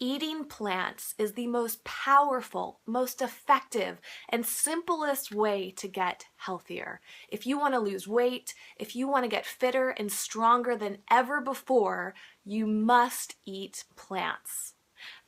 Eating plants is the most powerful, most effective, and simplest way to get healthier. If you want to lose weight, if you want to get fitter and stronger than ever before, you must eat plants.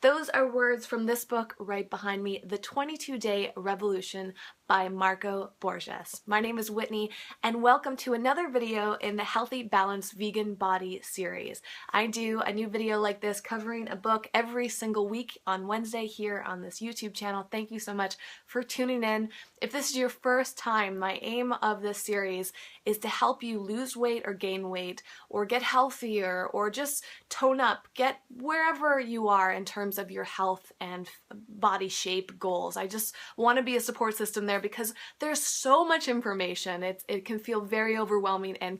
Those are words from this book right behind me, The 22-Day Revolution by Marco Borges. My name is Whitney, and welcome to another video in the Healthy, Balanced Vegan Body series. I do a new video like this covering a book every single week on Wednesday here on this YouTube channel. Thank you so much for tuning in. If this is your first time, my aim of this series is to help you lose weight or gain weight, or get healthier, or just tone up, get wherever you are in terms of your health and body shape goals. I just want to be a support system there because there's so much information. It can feel very overwhelming and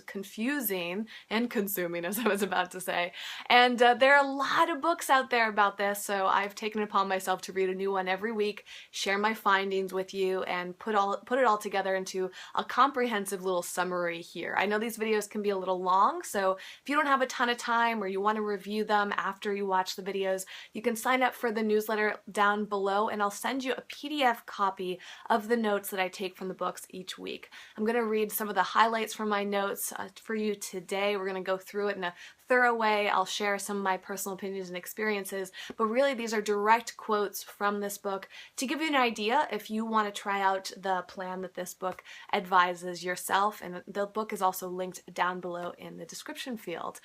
confusing and consuming, as I was about to say. And there are a lot of books out there about this, so I've taken it upon myself to read a new one every week, share my findings with you, and put it all together into a comprehensive little summary here. I know these videos can be a little long, so if you don't have a ton of time or you want to review them after you watch the videos, you can sign up for the newsletter down below, and I'll send you a PDF copy of the notes that I take from the books each week. I'm going to read some of the highlights from my notes for you today. We're going to go through it in a thorough way. I'll share some of my personal opinions and experiences, but really these are direct quotes from this book to give you an idea if you want to try out the plan that this book advises yourself, and the book is also linked down below in the description field.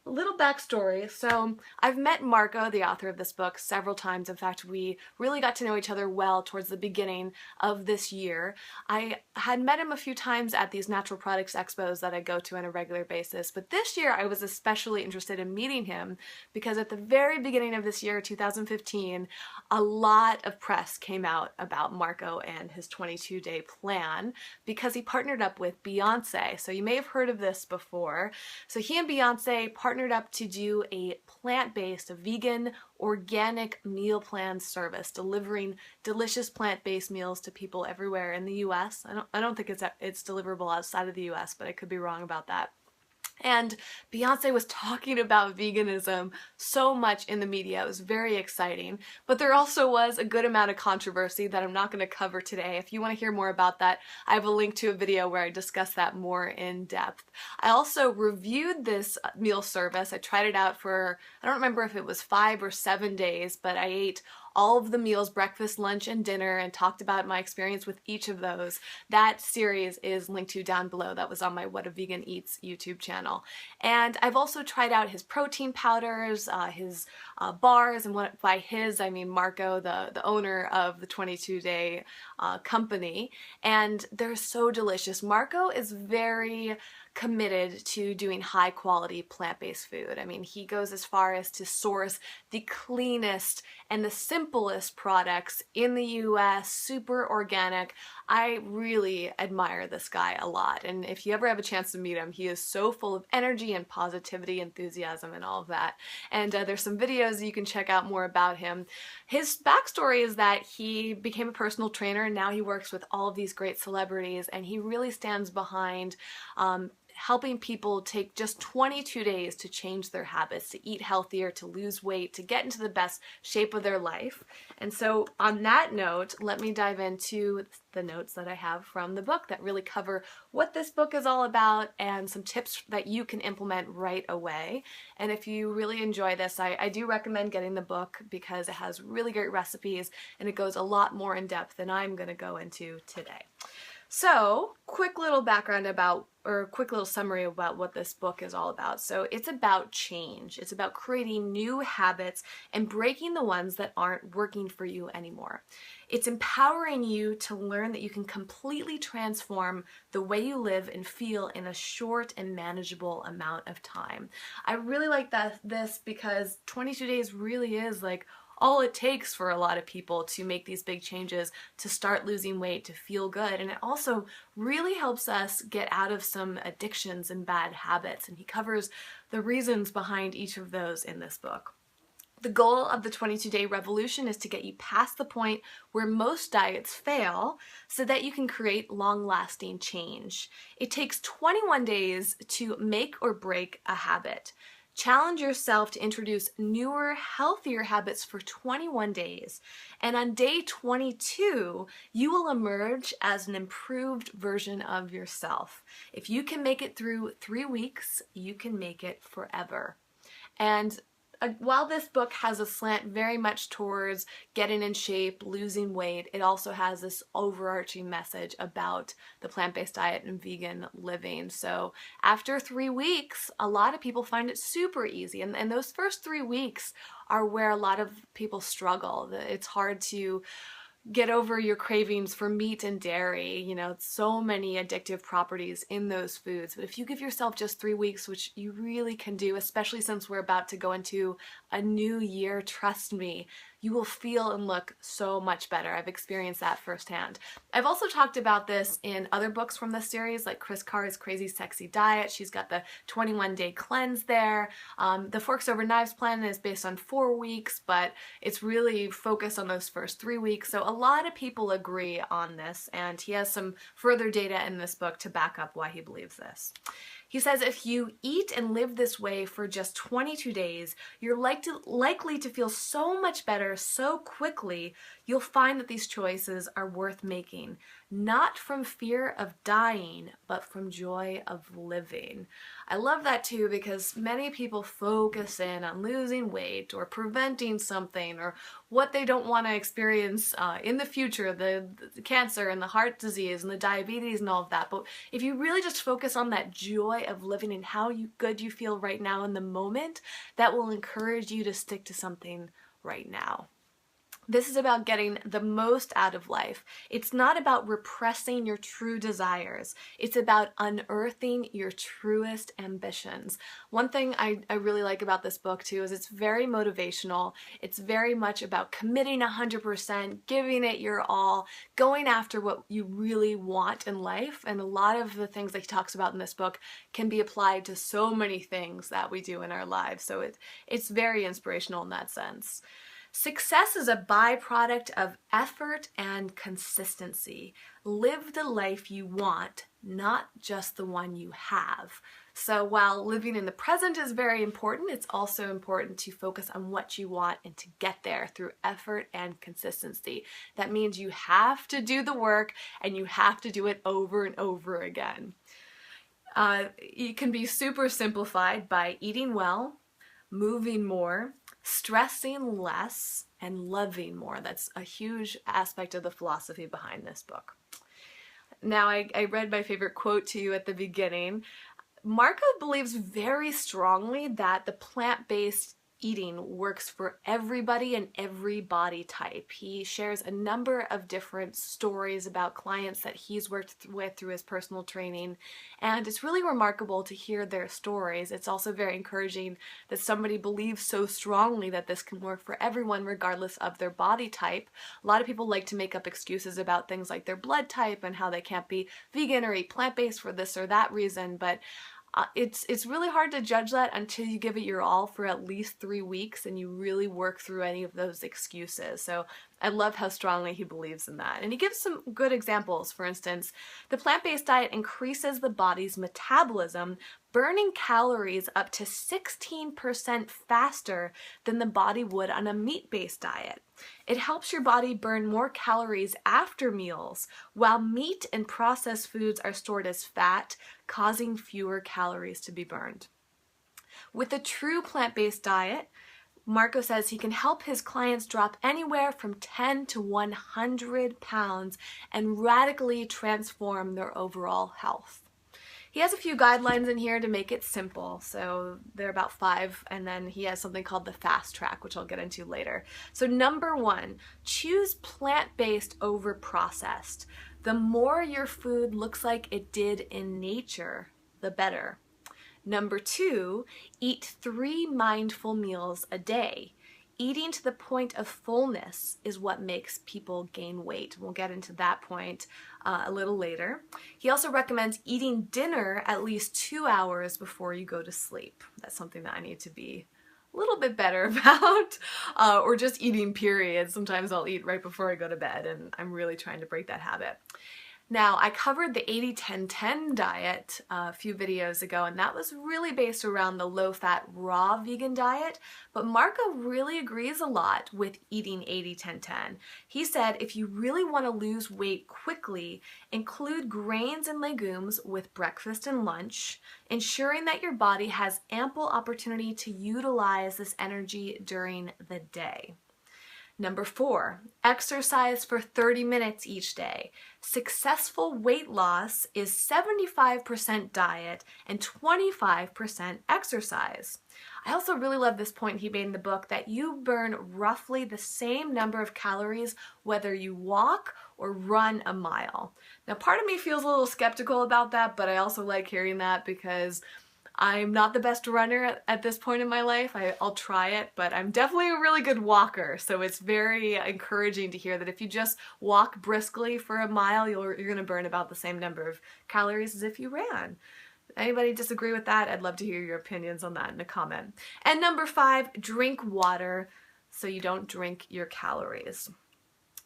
Little backstory. So I've met Marco, the author of this book, several times. In fact, we really got to know each other well towards the beginning of this year. I had met him a few times at these natural products expos that I go to on a regular basis, but this year I was especially interested in meeting him because at the very beginning of this year, 2015, a lot of press came out about Marco and his 22-day plan because he partnered up with Beyoncé. So you may have heard of this before. So he and Beyoncé partnered up to do a plant-based, a vegan, organic meal plan service, delivering delicious plant-based meals to people everywhere in the US. I don't think it's deliverable outside of the US, but I could be wrong about that. And Beyoncé was talking about veganism so much in the media. It was very exciting. But there also was a good amount of controversy that I'm not going to cover today. If you want to hear more about that, I have a link to a video where I discuss that more in depth. I also reviewed this meal service. I tried it out for, I don't remember if it was 5 or 7 days, but I ate all of the meals, breakfast, lunch, and dinner, and talked about my experience with each of those. That series is linked to down below. That was on my What a Vegan Eats YouTube channel. And I've also tried out his protein powders, his bars, and what by his, I mean Marco, the owner of the 22-day company, and they're so delicious. Marco is very committed to doing high quality plant-based food. I mean, he goes as far as to source the cleanest and the simplest products in the US, super organic. I really admire this guy a lot, and if you ever have a chance to meet him, he is so full of energy and positivity, enthusiasm, and all of that. And there's some videos you can check out more about him. His backstory is that he became a personal trainer, and now he works with all of these great celebrities, and he really stands behind helping people take just 22 days to change their habits, to eat healthier, to lose weight, to get into the best shape of their life. And so on that note, let me dive into the notes that I have from the book that really cover what this book is all about and some tips that you can implement right away. And if you really enjoy this, I do recommend getting the book because it has really great recipes and it goes a lot more in depth than I'm going to go into today. So, quick little background about, or quick little summary about what this book is all about. So it's about change. It's about creating new habits and breaking the ones that aren't working for you anymore. It's empowering you to learn that you can completely transform the way you live and feel in a short and manageable amount of time. I really like this because 22 days really is like all it takes for a lot of people to make these big changes, to start losing weight, to feel good. And it also really helps us get out of some addictions and bad habits. And he covers the reasons behind each of those in this book. The goal of the 22-day revolution is to get you past the point where most diets fail so that you can create long-lasting change. It takes 21 days to make or break a habit. Challenge yourself to introduce newer, healthier habits for 21 days. And on day 22, you will emerge as an improved version of yourself. If you can make it through 3 weeks, you can make it forever. And while this book has a slant very much towards getting in shape, losing weight, it also has this overarching message about the plant-based diet and vegan living. So after 3 weeks, a lot of people find it super easy. And those first 3 weeks are where a lot of people struggle. It's hard to get over your cravings for meat and dairy. You know, so many addictive properties in those foods. But if you give yourself just 3 weeks, which you really can do, especially since we're about to go into a new year, trust me, you will feel and look so much better. I've experienced that firsthand. I've also talked about this in other books from this series, like Chris Carr's Crazy Sexy Diet. She's got the 21-day cleanse there. The Forks Over Knives plan is based on 4 weeks, but it's really focused on those first 3 weeks. So a lot of people agree on this, and he has some further data in this book to back up why he believes this. He says if you eat and live this way for just 22 days, you're likely to feel so much better so quickly, you'll find that these choices are worth making, not from fear of dying, but from joy of living. I love that too, because many people focus in on losing weight or preventing something or what they don't want to experience in the future, the cancer and the heart disease and the diabetes and all of that. But if you really just focus on that joy of living and how good you feel right now in the moment, that will encourage you to stick to something right now. This is about getting the most out of life. It's not about repressing your true desires. It's about unearthing your truest ambitions. One thing I really like about this book too is it's very motivational. It's very much about committing 100%, giving it your all, going after what you really want in life. And a lot of the things that he talks about in this book can be applied to so many things that we do in our lives. So it's very inspirational in that sense. Success is a byproduct of effort and consistency. Live the life you want, not just the one you have. So while living in the present is very important, it's also important to focus on what you want and to get there through effort and consistency. That means you have to do the work and you have to do it over and over again. It can be super simplified by eating well, moving more, stressing less, and loving more. That's a huge aspect of the philosophy behind this book. Now, I read my favorite quote to you at the beginning. Marco believes very strongly that the plant-based eating works for everybody and every body type. He shares a number of different stories about clients that he's worked with through his personal training, and it's really remarkable to hear their stories. It's also very encouraging that somebody believes so strongly that this can work for everyone regardless of their body type. A lot of people like to make up excuses about things like their blood type and how they can't be vegan or eat plant-based for this or that reason, but it's really hard to judge that until you give it your all for at least 3 weeks and you really work through any of those excuses. So I love how strongly he believes in that. And he gives some good examples. For instance, the plant-based diet increases the body's metabolism, burning calories up to 16% faster than the body would on a meat-based diet. It helps your body burn more calories after meals, while meat and processed foods are stored as fat, causing fewer calories to be burned. With a true plant-based diet, Marco says he can help his clients drop anywhere from 10 to 100 pounds and radically transform their overall health. He has a few guidelines in here to make it simple, so they're about 5, and then he has something called the fast track, which I'll get into later. So number 1, choose plant-based over processed. The more your food looks like it did in nature, the better. Number 2, eat 3 mindful meals a day. Eating to the point of fullness is what makes people gain weight. We'll get into that point a little later. He also recommends eating dinner at least 2 hours before you go to sleep. That's something that I need to be a little bit better about, or just eating period. Sometimes I'll eat right before I go to bed, and I'm really trying to break that habit. Now, I covered the 80-10-10 diet a few videos ago, and that was really based around the low-fat, raw vegan diet, but Marco really agrees a lot with eating 80-10-10. He said if you really want to lose weight quickly, include grains and legumes with breakfast and lunch, ensuring that your body has ample opportunity to utilize this energy during the day. Number 4, exercise for 30 minutes each day. Successful weight loss is 75% diet and 25% exercise. I also really love this point he made in the book that you burn roughly the same number of calories whether you walk or run a mile. Now, part of me feels a little skeptical about that, but I also like hearing that because I'm not the best runner at this point in my life. I'll try it, but I'm definitely a really good walker. So it's very encouraging to hear that if you just walk briskly for a mile, you're going to burn about the same number of calories as if you ran. Anybody disagree with that? I'd love to hear your opinions on that in a comment. And number 5, drink water so you don't drink your calories.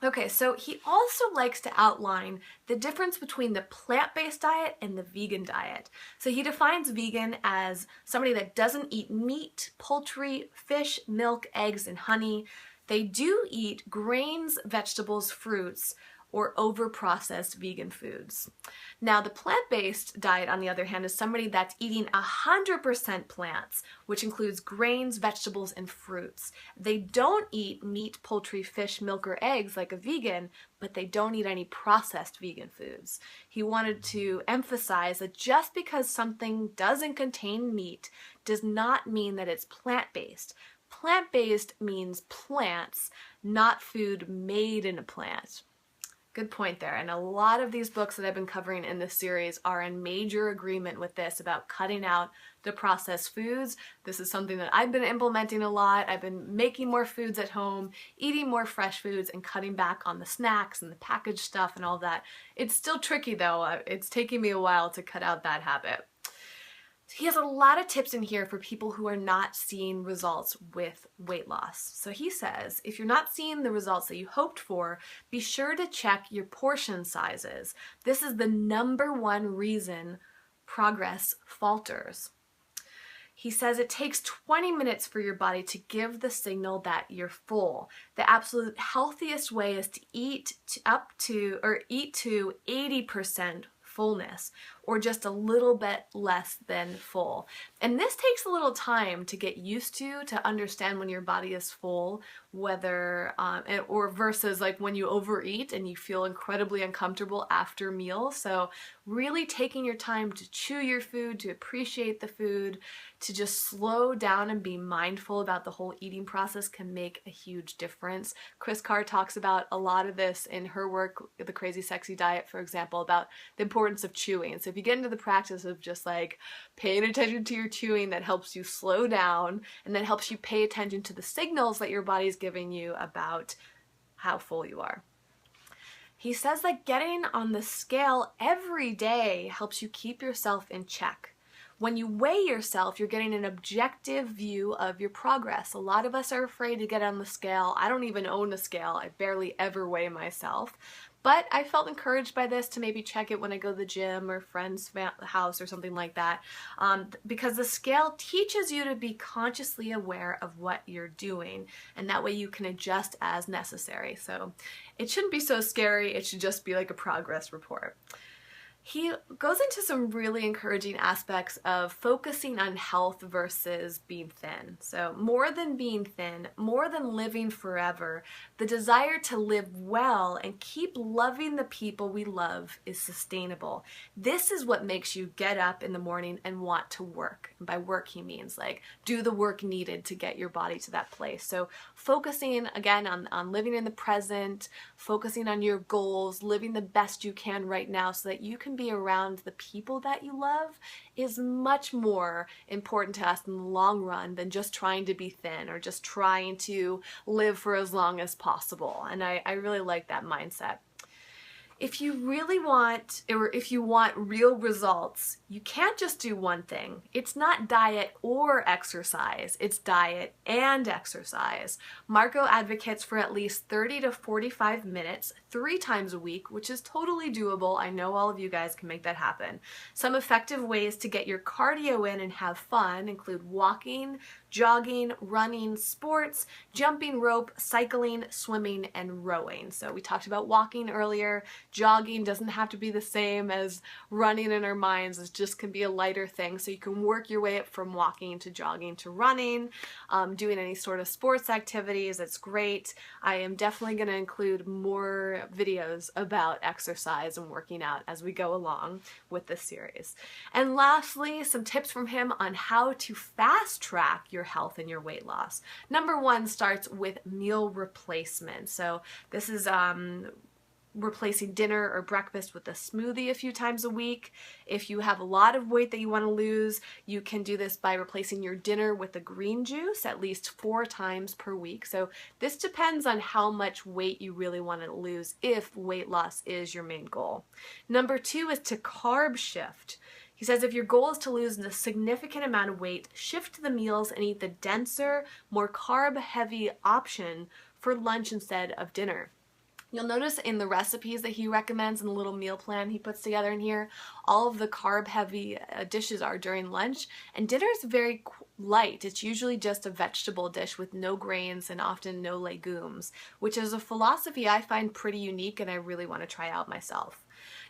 Okay, so he also likes to outline the difference between the plant-based diet and the vegan diet. So he defines vegan as somebody that doesn't eat meat, poultry, fish, milk, eggs, and honey. They do eat grains, vegetables, fruits, or over-processed vegan foods. Now, the plant-based diet, on the other hand, is somebody that's eating 100% plants, which includes grains, vegetables, and fruits. They don't eat meat, poultry, fish, milk, or eggs like a vegan, but they don't eat any processed vegan foods. He wanted to emphasize that just because something doesn't contain meat does not mean that it's plant-based. Plant-based means plants, not food made in a plant. Good point there. And a lot of these books that I've been covering in this series are in major agreement with this about cutting out the processed foods. This is something that I've been implementing a lot. I've been making more foods at home, eating more fresh foods, and cutting back on the snacks and the packaged stuff and all that. It's still tricky though. It's taking me a while to cut out that habit. He has a lot of tips in here for people who are not seeing results with weight loss. So he says, if you're not seeing the results that you hoped for, be sure to check your portion sizes. This is the #1 reason progress falters. He says it takes 20 minutes for your body to give the signal that you're full. The absolute healthiest way is to eat to 80% fullness, or just a little bit less than full. And this takes a little time to get used to understand when your body is full, whether, or versus like when you overeat and you feel incredibly uncomfortable after meals. So really taking your time to chew your food, to appreciate the food, to just slow down and be mindful about the whole eating process can make a huge difference. Chris Carr talks about a lot of this in her work, The Crazy Sexy Diet, for example, about the importance of chewing. So if you get into the practice of just like paying attention to your chewing, that helps you slow down and that helps you pay attention to the signals that your body's giving you about how full you are. He says that getting on the scale every day helps you keep yourself in check. When you weigh yourself, you're getting an objective view of your progress. A lot of us are afraid to get on the scale. I don't even own a scale. I barely ever weigh myself. But I felt encouraged by this to maybe check it when I go to the gym or friend's house or something like that, because the scale teaches you to be consciously aware of what you're doing, and that way you can adjust as necessary. So it shouldn't be so scary. It should just be like a progress report. He goes into some really encouraging aspects of focusing on health versus being thin. So more than being thin, more than living forever, the desire to live well and keep loving the people we love is sustainable. This is what makes you get up in the morning and want to work. And by work, he means like do the work needed to get your body to that place. So focusing again on living in the present, focusing on your goals, living the best you can right now so that you can be around the people that you love is much more important to us in the long run than just trying to be thin or just trying to live for as long as possible. And I really like that mindset. If you really want, or if you want real results, you can't just do one thing. It's not diet or exercise, it's diet and exercise. Marco advocates for at least 30 to 45 minutes, 3 times a week, which is totally doable. I know all of you guys can make that happen. Some effective ways to get your cardio in and have fun include walking, jogging, running, sports, jumping rope, cycling, swimming, and rowing. So we talked about walking earlier. Jogging doesn't have to be the same as running in our minds. It just can be a lighter thing. So you can work your way up from walking to jogging to running, doing any sort of sports activities. It's great. I am definitely going to include more videos about exercise and working out as we go along with this series. And lastly, some tips from him on how to fast track your health and your weight loss. Number 1 starts with meal replacement. So this is replacing dinner or breakfast with a smoothie a few times a week. If you have a lot of weight that you want to lose, you can do this by replacing your dinner with a green juice at least 4 times per week. So this depends on how much weight you really want to lose if weight loss is your main goal. Number 2 is to carb shift. He says if your goal is to lose a significant amount of weight, shift the meals and eat the denser, more carb-heavy option for lunch instead of dinner. You'll notice in the recipes that he recommends in the little meal plan he puts together in here, all of the carb-heavy dishes are during lunch, and dinner is very light. It's usually just a vegetable dish with no grains and often no legumes, which is a philosophy I find pretty unique and I really want to try out myself.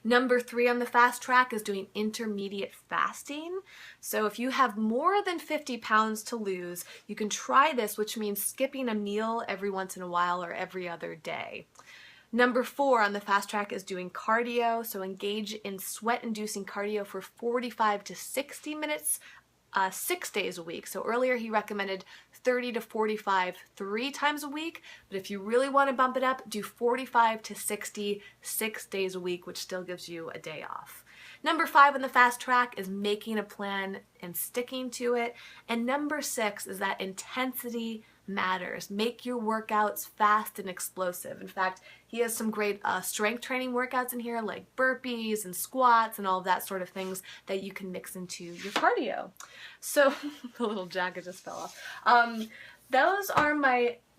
Number 3 on the fast track is doing intermediate fasting. So if you have more than 50 pounds to lose, you can try this, which means skipping a meal every once in a while or every other day. Number 4 on the fast track is doing cardio. So engage in sweat-inducing cardio for 45 to 60 minutes, 6 days a week. So earlier he recommended 30 to 45 3 times a week, but if you really want to bump it up, do 45 to 60 6 days a week, which still gives you a day off. Number 5 on the fast track is making a plan and sticking to it. And number 6 is that intensity matters. Make your workouts fast and explosive. In fact, he has some great strength training workouts in here like burpees and squats and all of that sort of things that you can mix into your cardio. So the little jacket just fell off. Those are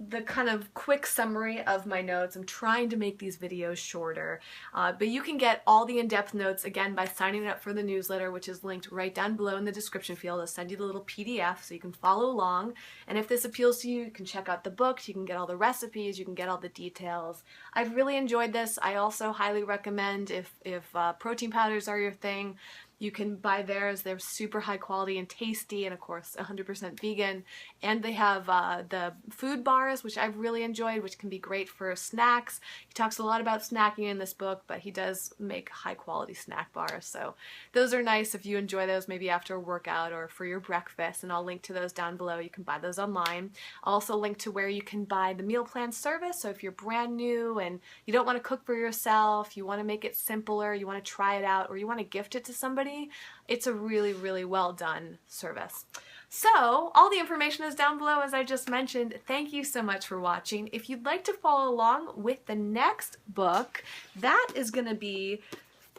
the kind of quick summary of my notes. I'm trying to make these videos shorter, but you can get all the in-depth notes again by signing up for the newsletter, which is linked right down below in the description field. I'll send you the little PDF so you can follow along. And if this appeals to you, you can check out the books, you can get all the recipes, you can get all the details. I've really enjoyed this. I also highly recommend if protein powders are your thing, you can buy theirs. They're super high quality and tasty, and of course 100% vegan. And they have the food bars, which I've really enjoyed, which can be great for snacks. He talks a lot about snacking in this book, but he does make high quality snack bars. So those are nice if you enjoy those maybe after a workout or for your breakfast, and I'll link to those down below. You can buy those online. I'll also link to where you can buy the meal plan service. So if you're brand new and you don't want to cook for yourself, you want to make it simpler, you want to try it out, or you want to gift it to somebody, it's a really, really well done service. So all the information is down below, as I just mentioned. Thank you so much for watching. If you'd like to follow along with the next book, that is going to be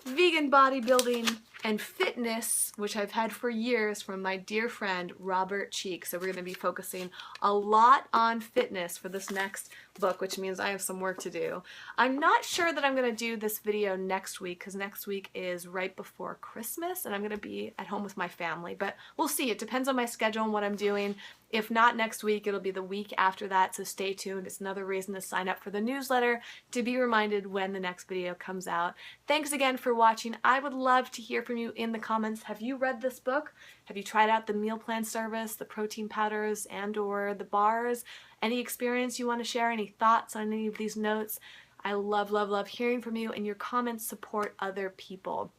Vegan Bodybuilding and Fitness, which I've had for years from my dear friend Robert Cheek. So we're going to be focusing a lot on fitness for this next book, which means I have some work to do. I'm not sure that I'm going to do this video next week because next week is right before Christmas and I'm going to be at home with my family, but we'll see. It depends on my schedule and what I'm doing. If not next week, it'll be the week after that, so stay tuned. It's another reason to sign up for the newsletter to be reminded when the next video comes out. Thanks again for watching. I would love to hear from you in the comments. Have you read this book? Have you tried out the meal plan service, the protein powders, and or the bars? Any experience you want to share? Any thoughts on any of these notes? I love, love, love hearing from you, and your comments support other people.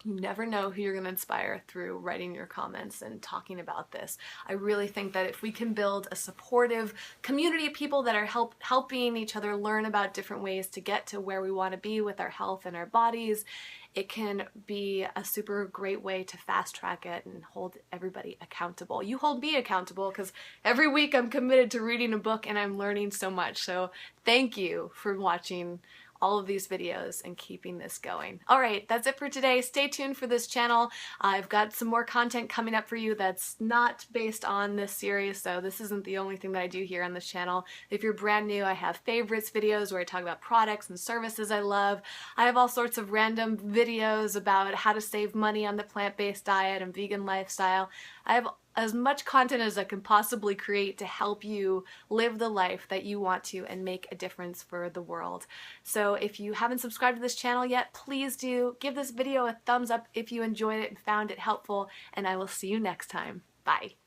You never know who you're going to inspire through writing your comments and talking about this. I really think that if we can build a supportive community of people that are helping each other learn about different ways to get to where we want to be with our health and our bodies, it can be a super great way to fast track it and hold everybody accountable. You hold me accountable because every week I'm committed to reading a book and I'm learning so much. So thank you for watching all of these videos and keeping this going. All right, that's it for today. Stay tuned for this channel. I've got some more content coming up for you that's not based on this series, so this isn't the only thing that I do here on this channel. If you're brand new, I have favorites videos where I talk about products and services I love. I have all sorts of random videos about how to save money on the plant-based diet and vegan lifestyle. I have as much content as I can possibly create to help you live the life that you want to and make a difference for the world. So if you haven't subscribed to this channel yet, please do. Give this video a thumbs up if you enjoyed it and found it helpful, and I will see you next time. Bye.